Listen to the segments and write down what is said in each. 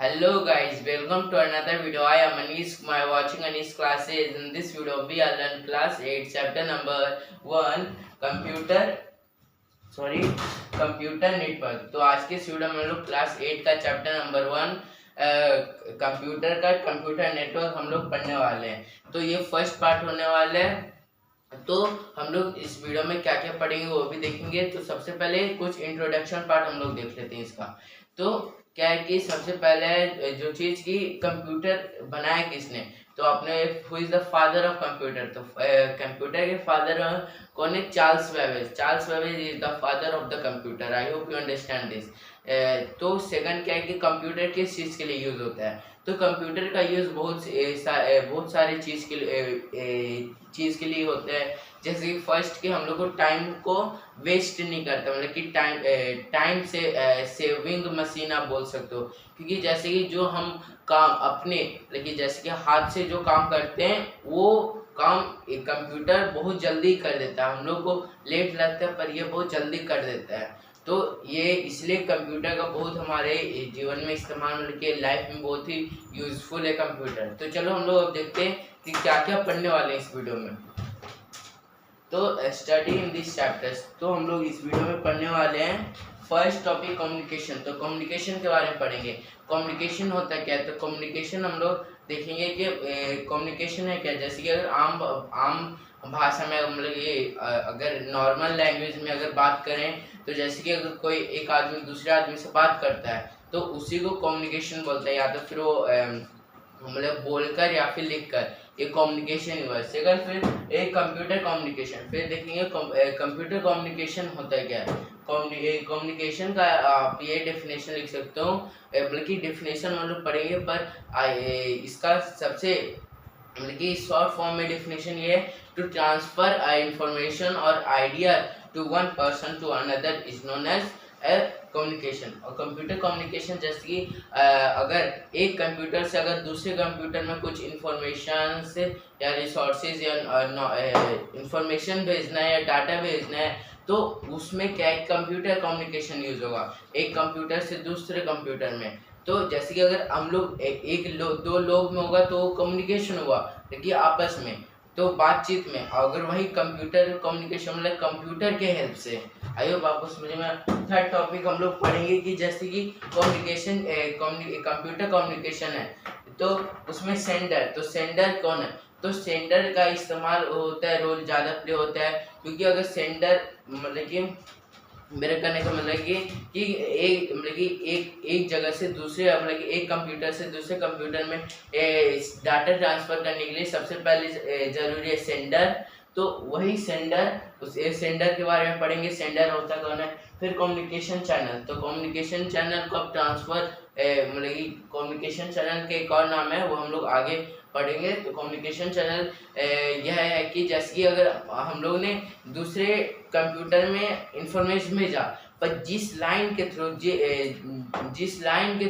Hello guys, welcome to another video. I am Anish. My watching Anish classes. In this video, we are learn class 8, chapter number 1, computer. Computer network. तो आज के इस video में हम लोग class 8 का chapter number 1 computer network हम लोग पढ़ने वाले हैं। तो ये फर्स्ट पार्ट होने वाला है। तो हम लोग इस वीडियो में क्या क्या पढ़ेंगे वो भी देखेंगे। तो सबसे पहले कुछ इंट्रोडक्शन पार्ट हम लोग देख लेते हैं इसका। तो क्या है कि सबसे पहले जो चीज़ की कंप्यूटर बनाया किसने, तो आपने who is the father of computer. तो कंप्यूटर के फादर कौन है? Charles Babbage. Charles Babbage is the father of the computer. I hope you understand this. तो सेकंड क्या है कि कंप्यूटर किस चीज़ के लिए यूज़ होता है। तो कंप्यूटर का यूज़ बहुत सारे चीज़ के लिए होता है। जैसे कि फर्स्ट कि हम लोग को टाइम को वेस्ट नहीं करता, मतलब कि टाइम से सेविंग मशीन आप बोल सकते हो। क्योंकि जैसे कि जो हम काम अपने, लेकिन जैसे कि हाथ से जो काम करते हैं वो काम एक कंप्यूटर बहुत जल्दी कर देता है। हम लोग को लेट लगता है पर ये बहुत जल्दी कर देता है। तो ये इसलिए कंप्यूटर का बहुत हमारे जीवन में इस्तेमाल, मतलब कि लाइफ में बहुत ही यूजफुल है कंप्यूटर। तो चलो हम लोग अब देखते हैं कि क्या क्या पढ़ने वाले हैं इस वीडियो में। तो स्टडी इन दिस चैप्टर्स, तो हम लोग इस वीडियो में पढ़ने वाले हैं फर्स्ट टॉपिक कम्युनिकेशन। तो कम्युनिकेशन के बारे में पढ़ेंगे। कम्युनिकेशन होता है क्या? तो कम्युनिकेशन हम लोग देखेंगे कि कम्युनिकेशन है क्या। जैसे कि अगर आम भाषा में, मतलब ये अगर नॉर्मल लैंग्वेज में अगर बात करें तो जैसे कि अगर कोई एक आदमी दूसरे आदमी से बात करता है तो उसी को कम्युनिकेशन बोलता है। या तो फिर वो मतलब बोलकर या फिर लिखकर, ये कम्युनिकेशन हुआ। सेकंड फिर एक कंप्यूटर कम्युनिकेशन। फिर देखेंगे कंप्यूटर कम्युनिकेशन होता है क्या। कम्युनिकेशन का आप ये डेफिनेशन लिख सकते हो, बल्कि डेफिनेशन हम लोग पढ़ेंगे पर इसका सबसे मतलब कि शॉर्ट फॉर्म में डेफिनेशन ये है, टू ट्रांसफर इंफॉर्मेशन और idea to one person to another is known as communication. और कंप्यूटर कम्युनिकेशन जैसे कि अगर एक कंप्यूटर से अगर दूसरे कंप्यूटर में कुछ इंफॉर्मेशन या रिसोर्सेज या इंफॉर्मेशन भेजना है या डाटा भेजना है तो उसमें क्या है, कंप्यूटर कम्युनिकेशन यूज होगा एक कंप्यूटर से दूसरे कंप्यूटर में। तो जैसे कि अगर हम लोग दो लोग में होगा तो कम्युनिकेशन हुआ, लेकिन आपस में तो बातचीत में। अगर वही कंप्यूटर कम्युनिकेशन मतलब कंप्यूटर के हेल्प से। आई होप आपको समझ में। थर्ड टॉपिक हम लोग पढ़ेंगे कि जैसे कि कम्युनिकेशन कंप्यूटर कम्युनिकेशन है तो उसमें सेंडर। तो सेंडर कौन है? तो सेंडर का इस्तेमाल होता है, रोल ज़्यादा प्ले होता है। क्योंकि अगर सेंडर मतलब कि मेरे कहने का मतलब कि एक जगह से दूसरे, मतलब कि एक कंप्यूटर से दूसरे कंप्यूटर में डाटा ट्रांसफर करने के लिए सबसे पहले जरूरी है सेंडर। तो वही सेंडर, उस सेंडर के बारे में पढ़ेंगे, सेंडर होता कौन है। फिर कम्युनिकेशन चैनल। तो कम्युनिकेशन चैनल को अब ट्रांसफर मतलब कि कम्युनिकेशन चैनल के एक और नाम है वो हम लोग आगे पढ़ेंगे। तो कम्युनिकेशन चैनल यह है कि जैसे कि अगर हम लोग ने दूसरे कंप्यूटर में इंफॉर्मेशन भेजा पर जिस लाइन के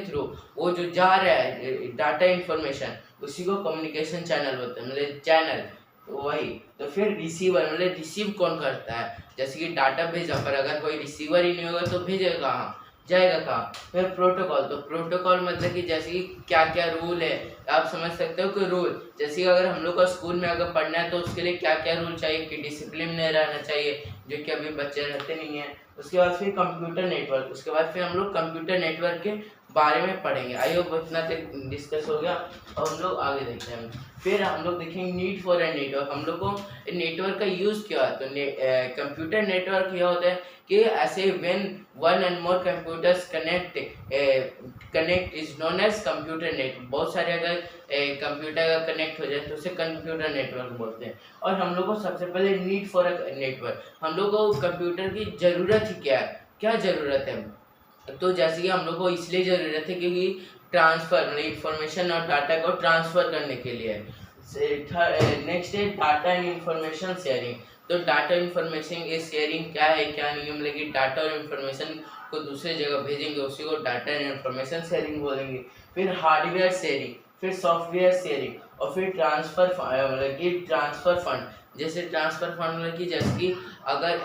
थ्रू वो जो जा रहा है डाटा इंफॉर्मेशन, उसी को कम्युनिकेशन चैनल बोलते हैं, मतलब चैनल। तो वही। तो फिर रिसीवर, मतलब रिसीव कौन करता है। जैसे कि डाटा भेजा पर अगर कोई रिसीवर ही नहीं होगा तो भेजेगा कहाँ, जाएगा कहाँ। फिर प्रोटोकॉल। तो प्रोटोकॉल मतलब कि जैसे कि क्या क्या रूल है, आप समझ सकते हो कि रूल जैसे कि अगर हम लोग का स्कूल में अगर पढ़ना है तो उसके लिए क्या क्या रूल चाहिए कि डिसिप्लिन में रहना चाहिए, जो कि अभी बच्चे रहते नहीं हैं। उसके बाद फिर कंप्यूटर नेटवर्क। उसके बाद फिर हम लोग कंप्यूटर नेटवर्क के बारे में पढ़ेंगे। आई होप इतना तक डिस्कस हो गया और हम लोग आगे देखते हैं। फिर हम लोग देखेंगे नीड फॉर ए नेटवर्क। हम लोग को नेटवर्क का यूज़ क्या है। तो कंप्यूटर नेटवर्क यह होता है कि ऐसे when one and more computers connect is known as computer net. बहुत सारे अगर कंप्यूटर का कनेक्ट हो जाए तो उसे कंप्यूटर नेटवर्क बोलते हैं। और हम लोग को सबसे पहले नीड फॉर अ नेटवर्क, हम लोग को कंप्यूटर की ज़रूरत ही क्या है, क्या ज़रूरत है। तो जैसे कि हम लोग को इसलिए ज़रूरत है क्योंकि ट्रांसफ़र, मतलब इंफॉर्मेशन और डाटा को ट्रांसफ़र करने के लिए। नेक्स्ट है डाटा एंड इंफॉर्मेशन शेयरिंग। तो डाटा इंफॉर्मेशन ये शेयरिंग क्या है क्या नहीं है, मतलब कि डाटा और इंफॉर्मेशन को दूसरे जगह भेजेंगे उसी को डाटा एंड इंफॉर्मेशन शेयरिंग बोलेंगे। फिर हार्डवेयर शेयरिंग, फिर सॉफ्टवेयर शेयरिंग और फिर ट्रांसफ़र, मतलब कि ट्रांसफ़र फंड। जैसे ट्रांसफ़र फंड मतलब कि जैसे कि अगर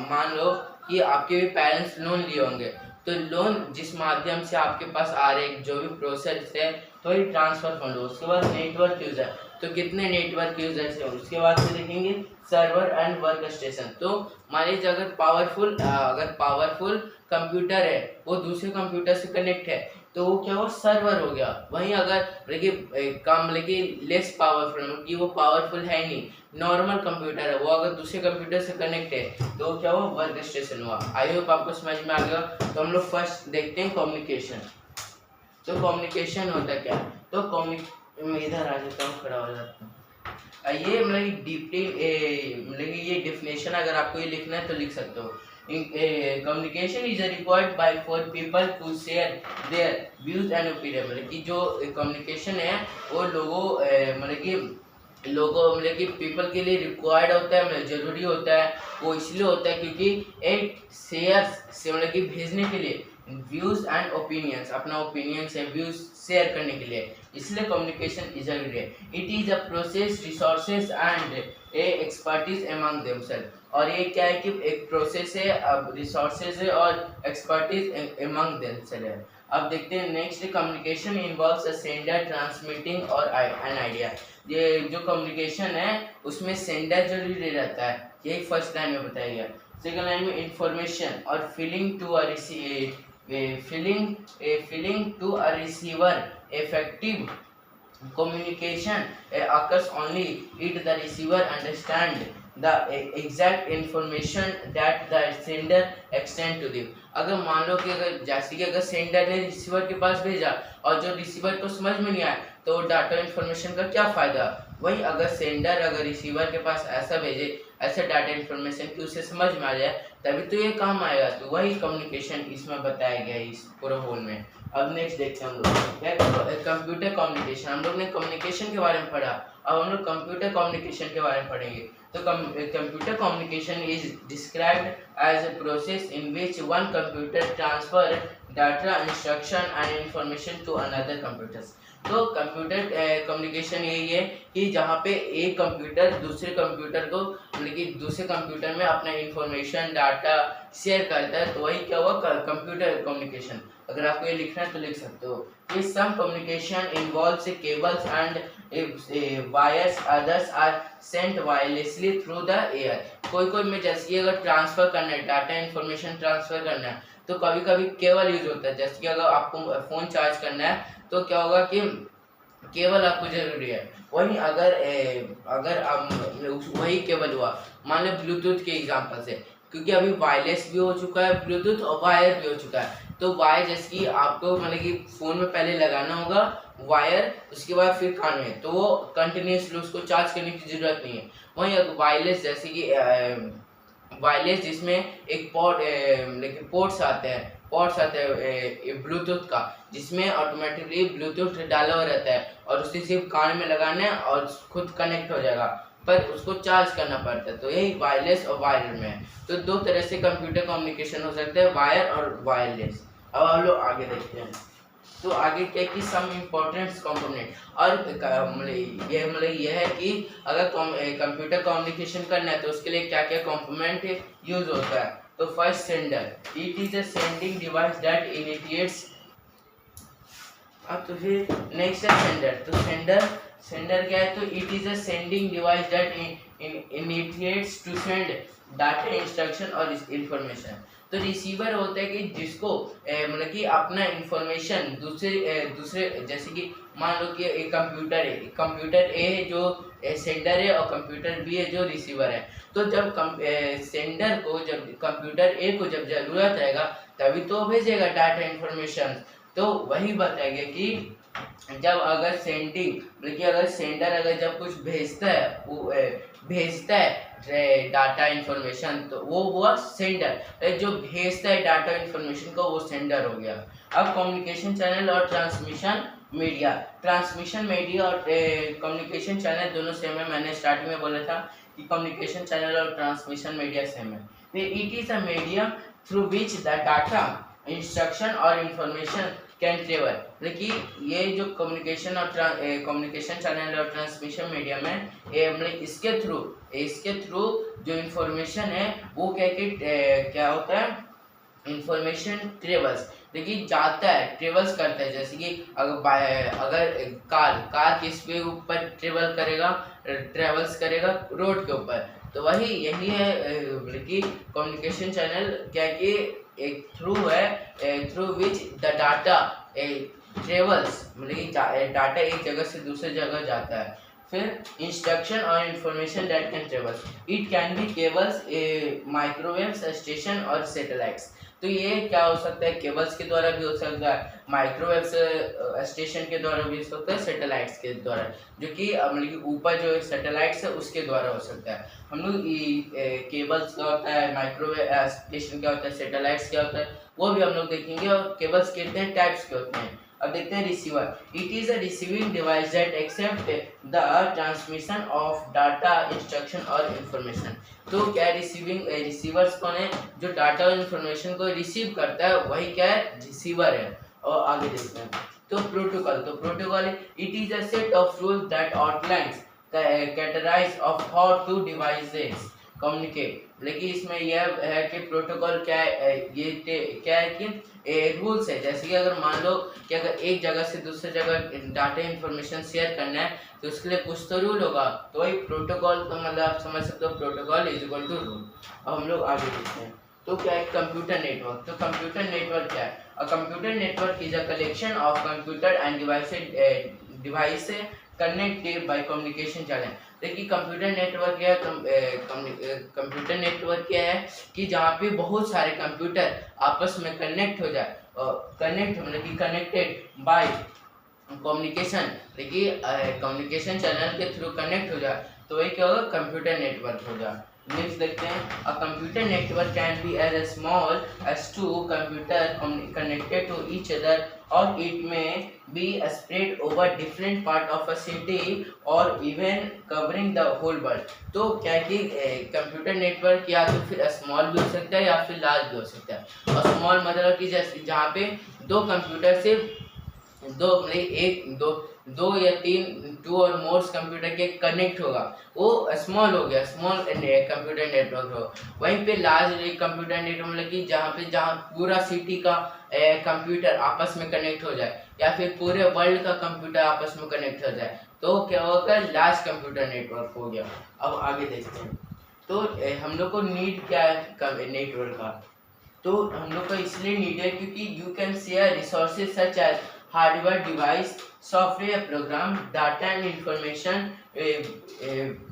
मान लो कि आपके भी पेरेंट्स लोन लिए होंगे तो लोन जिस माध्यम से आपके पास आ रहे जो भी प्रोसेस है तो ये ट्रांसफर फंड हो। उसके बाद नेटवर्क यूजर, तो कितने नेटवर्क यूजर्स हैं। उसके बाद से देखेंगे सर्वर एंड वर्क स्टेशन। तो मान लीजिए अगर पावरफुल कंप्यूटर है वो दूसरे कंप्यूटर से कनेक्ट है तो वो क्या हुआ, सर्वर हो गया। वहीं अगर लेस पावरफुल कि वो पावरफुल है नहीं, नॉर्मल कंप्यूटर है, वो अगर दूसरे कंप्यूटर से कनेक्ट है तो क्या हुआ, वर्क स्टेशन हुआ। आई होप आपको समझ में आ गया। तो हम लोग फर्स्ट देखते हैं कम्युनिकेशन। तो कम्युनिकेशन होता क्या है, तो इधर आ जाता हूँ, खड़ा हो जाता हूँ। ये मतलब डीपली मतलब ये डेफिनेशन अगर आपको ये लिखना है तो लिख सकते हो। Communication is required by for people to share their views and opinion. मतलब कि जो कम्युनिकेशन है वो मतलब कि पीपल के लिए रिक्वायर्ड होता है, मतलब जरूरी होता है। वो इसलिए होता है क्योंकि एक शेयर से मतलब कि भेजने के लिए व्यूज एंड ओपिनियंस, अपना ओपिनियंस है व्यूज शेयर करने के लिए, इसलिए कम्युनिकेशन इज जरूरी है। It is a process resources and a expertise among themself. और ये क्या है कि एक प्रोसेस है, अब रिसोर्सेज है और एक्सपर्टीज अमंग देमसेल्फ है। अब देखते हैं next, communication involves a sender transmitting और एन आइडिया। ये जो कम्युनिकेशन है उसमें सेंडर जरूरी रहता है, यही फर्स्ट लाइन में बताया गया। सेकंड लाइन में इंफॉर्मेशन और feeling to a receiver. Effective communication occurs only if the receiver understand the exact information that the sender extend to them. अगर मान लो कि अगर सेंडर ने रिसीवर के पास भेजा और जो रिसीवर को समझ में नहीं आया तो डाटा इन्फॉर्मेशन का क्या फायदा। वही अगर सेंडर अगर रिसीवर के पास ऐसा भेजे, ऐसा डाटा इन्फॉर्मेशन कि उसे समझ में आ जाए, तभी तो ये काम आएगा। तो वही कम्युनिकेशन इसमें बताया गया है इस पूरे होल में। अब नेक्स्ट देखते हैं हम लोग क्या, कंप्यूटर कम्युनिकेशन। हम लोग ने कम्युनिकेशन के बारे में पढ़ा, अब हम लोग कंप्यूटर कम्युनिकेशन के बारे में पढ़ेंगे। तो computer communication is described as a process in which one computer transfer data, instruction and information to another computers. तो कंप्यूटर कम्युनिकेशन यही है कि जहाँ पे एक कंप्यूटर दूसरे कंप्यूटर को मतलब कि दूसरे कंप्यूटर में अपना इंफॉर्मेशन डाटा शेयर करता है, तो वही क्या हुआ, कंप्यूटर कम्युनिकेशन। अगर आपको ये लिखना है तो लिख सकते हो। ये some communication involves cables and wires, others are sent wirelessly through the air. कोई में जैसे कि अगर ट्रांसफर करना है, डाटा इन्फॉर्मेशन ट्रांसफर करना है तो कभी कभी केबल यूज होता है। जैसे कि अगर आपको फोन चार्ज करना है तो क्या होगा कि केबल आपको जरूरी है। वही अगर वही केबल हुआ, मान लो ब्लूटूथ के एग्जांपल से, क्योंकि अभी वायरलेस भी हो चुका है ब्लूटूथ और वायर भी हो चुका है। तो वायर जैसे कि आपको मतलब कि फ़ोन में पहले लगाना होगा वायर, उसके बाद फिर कान में, तो वो कंटिन्यूसली उसको चार्ज करने की ज़रूरत नहीं है। वहीं अगर वायरलेस जैसे कि वायरलेस जिसमें एक पोर्ट्स आते हैं ब्लूटूथ का, जिसमें ऑटोमेटिकली ब्लूटूथ डाला हुआ रहता है और उसे सिर्फ कान में लगाना है और खुद कनेक्ट हो जाएगा, पर उसको चार्ज करना पड़ता है। तो यही वायरलेस और वायर में है। तो दो तरह से कंप्यूटर कम्युनिकेशन हो सकता है, वायर और वायरलेस। अब हम लोग आगे देखते हैं। तो आगे क्या कि सम इम्पोर्टेंट कंपोनेंट, और ये है कि अगर कंप्यूटर कम्युनिकेशन करना है तो उसके लिए क्या क्या कंपोनेंट यूज होता है। तो first, sender. It is a sending device that initiates. तो फिर नेक्स्ट है सेंडर। तो सेंडर क्या है, तो it is a sending device that initiates to send data, instruction और इंफॉर्मेशन। तो रिसीवर होता है कि जिसको मतलब कि अपना इंफॉर्मेशन दूसरे जैसे कि मान लो कि एक कंप्यूटर ए है जो सेंडर है और कंप्यूटर बी है जो रिसीवर है। तो जब सेंडर को जब कंप्यूटर ए को जब जरूरत रहेगा तभी तो भेजेगा डाटा इन्फॉर्मेशन। तो वही बताएगा कि जब अगर सेंडर अगर जब कुछ भेजता है डाटा इन्फॉर्मेशन, तो वो हुआ सेंडर। जो भेजता है डाटा इन्फॉर्मेशन को वो सेंडर हो गया। अब कम्युनिकेशन चैनल और ट्रांसमिशन मीडिया और कम्युनिकेशन चैनल दोनों सेम है। मैंने स्टार्टिंग में बोला था कि कम्युनिकेशन चैनल और ट्रांसमिशन मीडिया सेम है। It is a medium through which the data, instruction और इंफॉर्मेशन कैन ट्रेवल। मतलब ये जो कम्युनिकेशन चैनल और ट्रांसमिशन मीडियम है, मतलब इसके थ्रू जो इंफॉर्मेशन है वो क्या होता है, इंफॉर्मेशन ट्रेवल्स, देखिए जाता है, ट्रेवल्स करता है, जैसे कि अगर कार किस पे ऊपर ट्रेवल करेगा, ट्रेवल्स करेगा रोड के ऊपर, तो वही यही है कि कम्युनिकेशन चैनल क्या है कि एक थ्रू है, through which the data travels, मतलब कि डाटा एक जगह से दूसरी जगह जाता है। फिर इंस्ट्रक्शन और information that can travel, it can be cables, microwaves station और सैटेलाइट्स। तो ये क्या हो सकता है, केबल्स के द्वारा भी हो सकता है, माइक्रोवेव्स स्टेशन के द्वारा भी हो सकता है, सैटेलाइट्स के द्वारा, जो कि मतलब कि ऊपर जो सैटेलाइट्स है उसके द्वारा हो सकता है। हम लोग केबल्स क्या होता है, माइक्रोवेव स्टेशन क्या होता है, सैटेलाइट्स क्या होता है, वो भी हम लोग देखेंगे। और केबल्स कितने टाइप्स के होते हैं, अब देखते हैं receiver. It is a receiving device that accept the transmission of data, instruction और इंफॉर्मेशन। तो क्या रिसीविंग रिसीवर्स कौन है, जो डाटा और इंफॉर्मेशन को रिसीव करता है वही क्या है, रिसीवर है। और आगे देखते हैं, तो protocol it is a set of rules that outlines categorize of how two devices communicate. लेकिन इसमें यह है कि प्रोटोकॉल क्या है, ये क्या है कि रूल्स है, जैसे कि अगर मान लो कि अगर एक जगह से दूसरी जगह डाटा इंफॉर्मेशन शेयर करना है तो उसके लिए कुछ तो रूल होगा, तो वही प्रोटोकॉल का मतलब आप समझ सकते हो, protocol is equal to rule. अब हम लोग आगे देखते हैं, तो क्या है कंप्यूटर नेटवर्क। तो कंप्यूटर नेटवर्क क्या है, a computer network is a collection of computer and devices connected by communication channel. देखिए कंप्यूटर नेटवर्क क्या है, कंप्यूटर नेटवर्क क्या है कि जहाँ पे बहुत सारे कंप्यूटर आपस में कनेक्ट हो जाए, कनेक्ट मतलब कि कनेक्टेड बाय कम्युनिकेशन, देखिए कम्युनिकेशन चैनल के थ्रू कनेक्ट हो जाए, तो वही क्या होगा, कंप्यूटर नेटवर्क हो जाए। नेक्स्ट देखते हैं, a computer network can be as small as two computer connected to each other, or it may be spread over different part of a city or even covering the whole world. तो क्या कि computer network या तो फिर small भी हो सकता है या फिर लार्ज भी हो सकता है। और स्मॉल मतलब कि जैसे जहाँ पे दो कंप्यूटर से दो मतलब एक दो दो या तीन, टू और मोर्स कंप्यूटर के कनेक्ट होगा, वो स्मॉल हो गया, स्मॉल कंप्यूटर नेटवर्क हो। वहीं पे लार्ज कंप्यूटर नेटवर्क मतलब कि जहाँ पूरा सिटी का कंप्यूटर आपस में कनेक्ट हो जाए या फिर पूरे वर्ल्ड का कंप्यूटर आपस में कनेक्ट हो जाए, तो क्या होगा, लार्ज कंप्यूटर नेटवर्क हो गया। अब आगे देखते हैं, तो हम लोग को नीड क्या है नेटवर्क का, तो हम लोग का इसलिए नीड है क्योंकि you can share resources such as hardware device, software program, data and information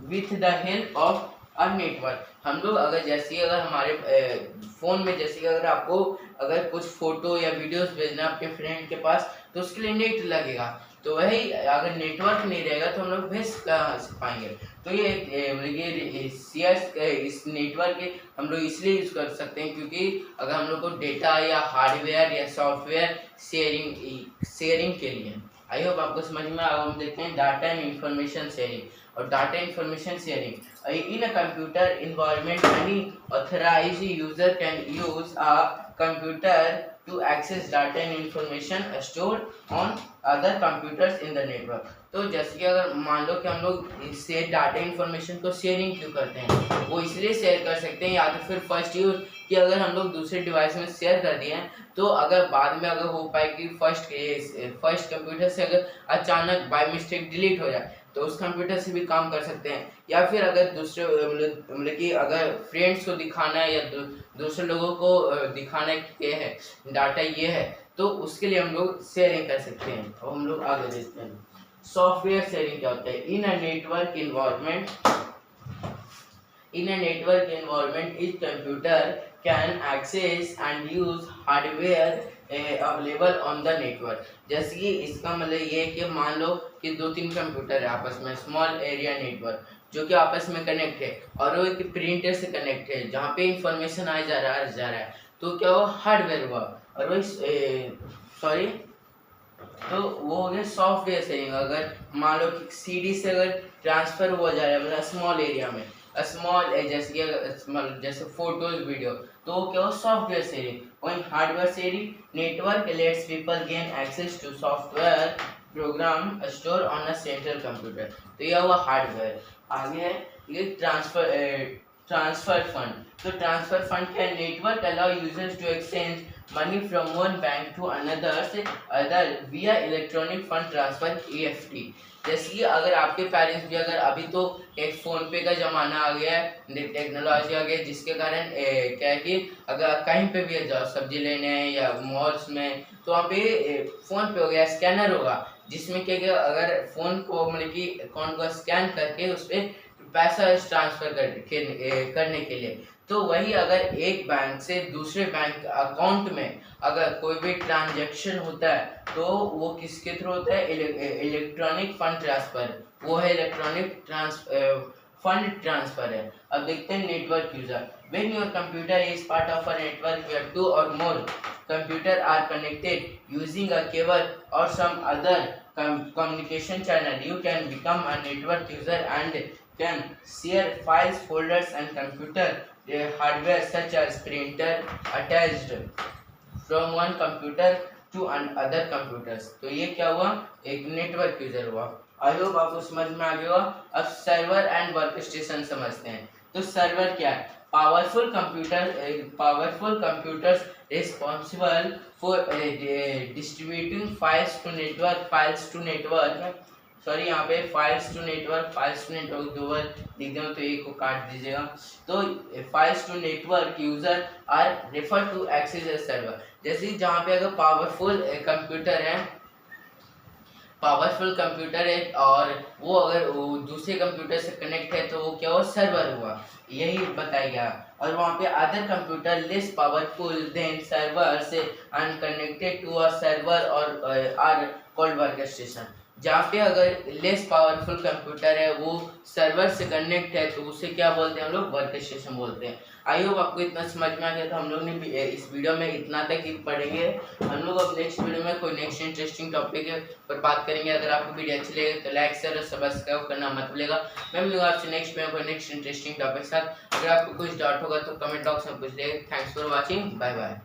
with the help of a network. हम लोग अगर जैसे अगर हमारे फ़ोन में जैसे अगर आपको अगर कुछ फ़ोटो या वीडियोस भेजना अपने फ्रेंड के पास, तो उसके लिए नेट लगेगा, तो वही अगर नेटवर्क नहीं रहेगा तो हम लोग भेज कहाँ से पाएंगे। तो ये इस नेटवर्क के हम लोग इसलिए यूज़ कर सकते हैं क्योंकि अगर हम लोग को डेटा या हार्डवेयर या सॉफ्टवेयर शेयरिंग के लिए। आई होप आपको समझ में आया। हम देखते हैं डाटा एंड इंफॉर्मेशन शेयरिंग। और data information sharing in a computer environment any authorised user can use a computer to access data and information stored on other computers in the network। तो जैसे कि अगर मान लो कि हम लोग इससे डाटा इंफॉर्मेशन को शेयरिंग क्यों करते हैं, वो इसलिए शेयर कर सकते हैं या तो फिर फर्स्ट यूज कि अगर हम लोग दूसरे डिवाइस में शेयर कर दिए हैं तो अगर बाद में अगर हो पाए कि फर्स्ट कंप्यूटर से अगर अचानक बाय मिस्टेक डिलीट हो जाए तो उस कंप्यूटर से भी काम कर सकते हैं। या फिर अगर दूसरे मतलब कि अगर फ्रेंड्स को दिखाना है या दूसरे लोगों को दिखाना ये है डाटा ये है, तो उसके लिए हम लोग शेयरिंग कर सकते हैं। और हम लोग आगे देखते हैं सॉफ्टवेयर शेयरिंग क्या होता है। In a network environment each computer can access and use hardware available on the network. जैसे कि इसका मतलब ये है कि मान लो कि दो तीन कंप्यूटर है आपस में, स्मॉल एरिया नेटवर्क जो कि आपस में कनेक्ट है और वो एक प्रिंटर से कनेक्ट है जहाँ पे इंफॉर्मेशन आ जा रहा है, तो क्या वो हार्डवेयर हुआ। और वही सॉरी, तो वो हो गया सॉफ्टवेयर शेयरिंग। अगर मान लो कि सीडी से अगर ट्रांसफर हुआ जा रहा है मतलब स्मॉल एरिया में, स्मॉल जैसे कि जैसे फोटोज वीडियो, तो वो क्या हो सॉफ्टवेयर शेयरिंग। वहीं hardware sharing, network lets people gain access to software program store on a central computer, तो यह हुआ हार्डवेयर। आगे है ये ट्रांसफर ट्रांसफर फंड। तो ट्रांसफर फंड क्या network allow users to exchange money from one bank to other via electronic fund transfer EFT। जैसे कि अगर आपके पेरेंट्स भी अगर अभी तो एक फ़ोन पे का ज़माना आ गया है, टेक्नोलॉजी आ गई है, जिसके कारण क्या है कि अगर कहीं पे भी जाओ सब्जी लेने या मॉल्स में, तो वहाँ पे फ़ोन पे हो गया, स्कैनर होगा, जिसमें क्या क्या अगर फ़ोन को मतलब कि अकाउंट को स्कैन करके उस पर पैसा ट्रांसफ़र करने के लिए, तो वही अगर एक बैंक से दूसरे बैंक अकाउंट में अगर कोई भी ट्रांजैक्शन होता है तो वो किसके थ्रू होता है, इलेक्ट्रॉनिक फंड ट्रांसफर, वो है इलेक्ट्रॉनिक फंड ट्रांसफर है। अब देखते हैं network user. When your computer is part of a network where two or more computer are connected using a cable or some other communication channel, you can become a network user and can share files, folders and computer hardware such as printer attached from one computer to other computers। तो ये क्या हुआ, एक network user हुआ। I hope आपको समझ में आ गया होगा। अब सर्वर एंड वर्क स्टेशन समझते हैं। तो सर्वर क्या है, powerful computers responsible for distributing files to network. Sorry, यहाँ पे फाइल्स टू नेटवर्क दो बार लिख दूँ तो एक को काट दीजिएगा। तो files to network user are refer to access a server. जैसे जहाँ पे अगर पावरफुल कंप्यूटर है और वो अगर वो दूसरे कंप्यूटर से कनेक्ट है तो वो क्या हुआ, सर्वर हुआ, यही बताया गया। और वहाँ पे other computer less powerful than server से अनकनेक्टेड टू अ सर्वर और आर कॉल्ड वर्क स्टेशन। जहाँ पे अगर लेस पावरफुल कंप्यूटर है वो सर्वर से कनेक्ट है तो उसे क्या बोलते हैं हम लोग, वर्क स्टेशन बोलते हैं। आई होप आपको इतना समझ में आ गया। तो हम लोग ने इस वीडियो में इतना तक ही पढ़ेंगे। हम लोग अब नेक्स्ट वीडियो में कोई नेक्स्ट इंटरेस्टिंग टॉपिक पर बात करेंगे। अगर आपको वीडियो अच्छी लगे तो लाइक शेयर और सब्सक्राइब करना मत भूलिएगा। मैं मिलूंगा आपसे नेक्स्ट में कोई नेक्स्ट इंटरेस्टिंग टॉपिक के साथ। अगर आपको कुछ डाउट होगा तो कमेंट बॉक्स में पूछ लीजिए। Thanks for watching, bye bye.